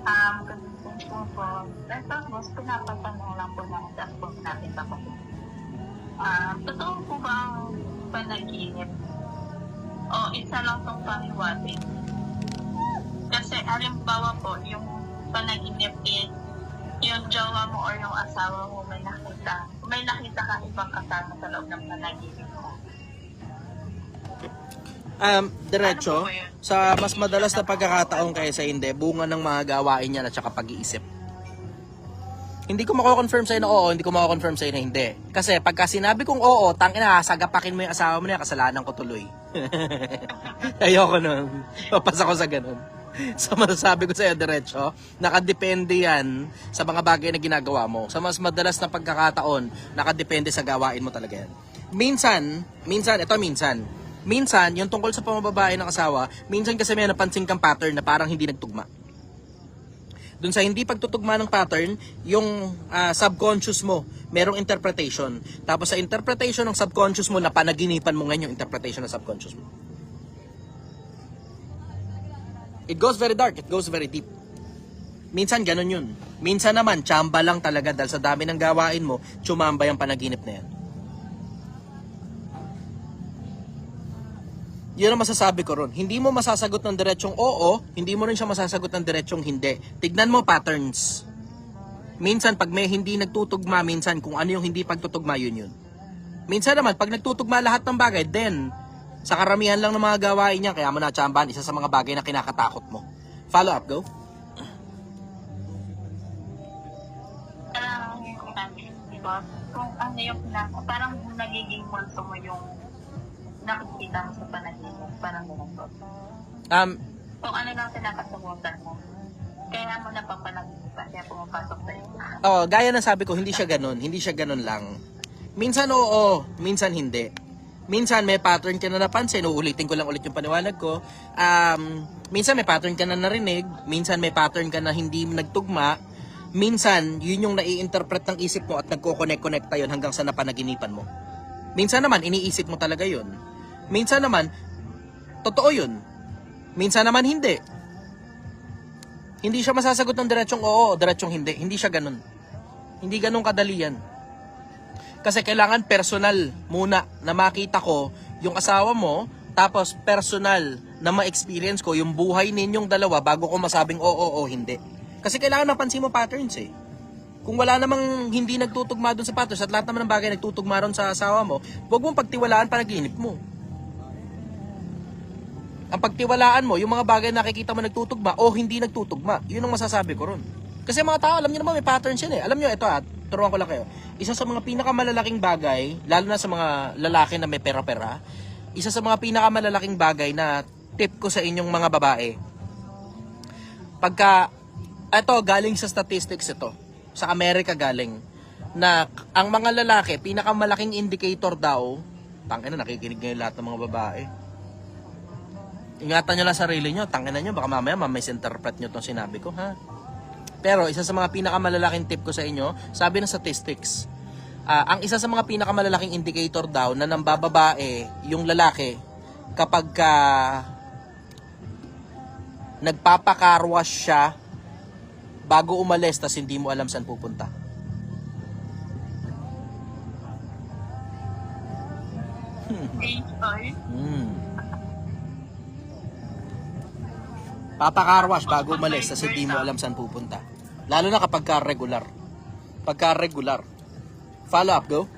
Ganun po. Tapos, pinapatanong lang po ng staff po natin ako. Totoo po ba ang panaginip? O isa lang itong paniwatin? Kasi halimbawa po, yung panaginip is yung jowa mo or yung asawa mo may nakita ka ibang kasama sa loob ng panaginip mo. Diretso, Ano po yun? sa mas madalas na pagkakataon kaysa hindi, bunga ng mga gawain niya at saka pag-iisip. Hindi ko mako-confirm sa'yo na oo, hindi ko mako-confirm sa'yo na hindi. Kasi pagka sinabi kong oo, tangina, sagapakin mo yung asawa mo na, kasalanan ko tuloy. Ayoko nun. Papasa ko sa ganun. So masasabi ko sa'yo, diretso, nakadepende yan sa mga bagay na ginagawa mo. Sa mas madalas na pagkakataon, nakadepende sa gawain mo talaga yan. Minsan, yung tungkol sa pamababae ng asawa, minsan kasi may napansin kang pattern na parang hindi nagtugma. Dun sa hindi pagtutugma ng pattern, yung subconscious mo, merong interpretation. Tapos sa interpretation ng subconscious mo, napanaginipan mo ngayon yung interpretation ng subconscious mo. It goes very dark, it goes very deep. Minsan ganun yun. Minsan naman, tsamba lang talaga dahil sa dami ng gawain mo, tsumamba yung panaginip na yan. Yun ang masasabi ko ron. Hindi mo masasagot ng diretsong oo, hindi mo rin siya masasagot ng diretsong hindi. Tignan mo patterns. Minsan, pag may hindi nagtutugma, minsan kung ano yung hindi pagtutugma, yun. Minsan naman, pag nagtutugma lahat ng bagay, then, sa karamihan lang ng mga gawain niya, kaya mo natsambahan, isa sa mga bagay na kinakatakot mo. Follow up, go. Diba? Kung ano yung parang nagiging multo mo yung nakikita mo sa panaginip, parang gano'n po. Kung ano lang sinakasubutan mo, kaya mo napapanaginipan, kaya pumapasok sa'yo. Gaya ng sabi ko, hindi siya ganun lang. Minsan oo, minsan hindi. Minsan may pattern ka na napansin, uulitin ko lang ulit yung paniwalag ko. Minsan may pattern ka na narinig, minsan may pattern ka na hindi nagtugma, minsan yun yung nai-interpret ng isip mo at nagko-connect-connecta yun hanggang sa napanaginipan mo. Minsan naman, iniisip mo talaga yun. Minsan naman, totoo yun. Minsan naman, hindi. Hindi siya masasagot ng diretsong oo, diretsong hindi. Hindi siya ganun. Hindi ganun kadali yan. Kasi kailangan personal muna na makita ko yung asawa mo, tapos personal na ma-experience ko yung buhay ninyong dalawa bago ko masabing oo o hindi. Kasi kailangan mapansin mo patterns eh. Kung wala namang hindi nagtutugma doon sa patterns at lahat naman ng bagay nagtutugma ron sa asawa mo, huwag mong pagtiwalaan panaginip mo. Ang pagtiwalaan mo, yung mga bagay na nakikita mo nagtutugma o hindi nagtutugma, yun ang masasabi ko ron. Kasi mga tao, alam niyo naman may patterns yan eh. Alam niyo, ito turuan ko lang kayo. Isa sa mga pinakamalalaking bagay, lalo na sa mga lalaki na may pera-pera, isa sa mga pinakamalalaking bagay na tip ko sa inyong mga babae, ito galing sa statistics ito, sa Amerika galing, na ang mga lalaki, pinakamalaking indicator daw, tangina nakikinig ngayon lahat ng mga babae. Ingatan nyo lang sarili nyo, tangina nyo, baka mamaya misinterpret nyo itong sinabi ko, ha? Pero isa sa mga pinakamalalaking tip ko sa inyo, sabi ng statistics, ang isa sa mga pinakamalalaking indicator daw na nambababae yung lalaki kapag nagpapakarwash siya bago umalis tas hindi mo alam saan pupunta. Papakarwash bago umalis tas hindi mo alam saan pupunta. Lalo na kapag regular. Pagka regular. Follow up, go.